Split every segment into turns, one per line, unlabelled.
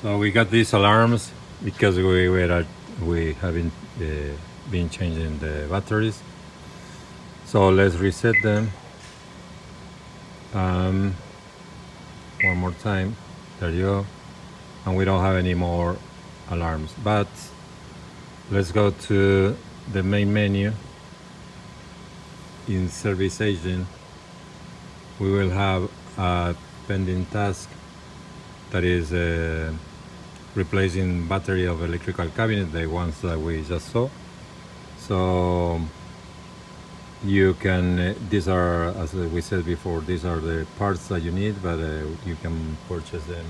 So we got these alarms because we haven't been changing the batteries. So let's reset them. One more time. There you go. And we don't have any more alarms. But let's go to the main menu. In service agent, we will have a pending task that is replacing battery of electrical cabinet, the ones that we just saw. So you can, these are, as we said before, these are the parts that you need, but you can purchase them.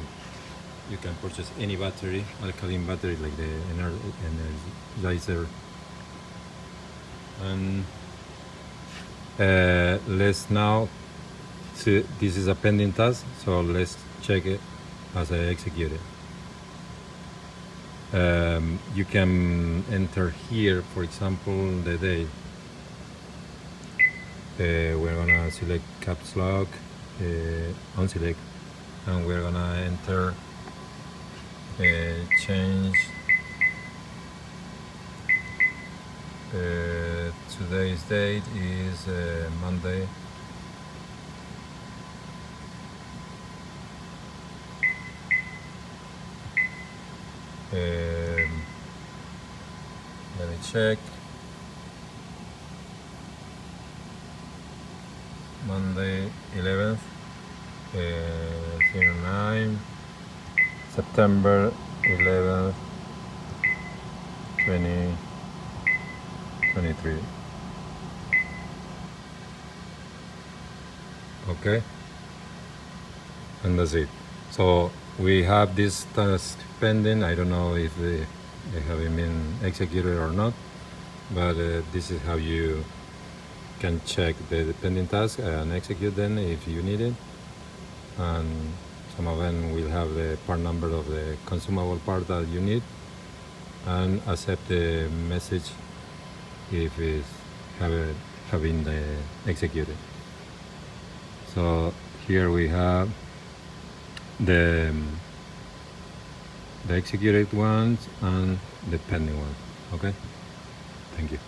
You can purchase any battery, alkaline battery, like the Energizer. And let's now see, this is a pending task, so let's check it as I execute it. You can enter here, for example, the day. We're gonna select caps lock, unselect, and we're gonna enter change today's date is Monday. Let me check. Monday 11th, 09, September 11th, 2023. Okay, and that's it. So we have this task pending. I don't know if they haven't been executed or not, but this is how you can check the pending task and execute them if you need it. And some of them will have the part number of the consumable part that you need, and accept the message if it's having executed. So here we have the executed ones and the pending ones. Okay, thank you.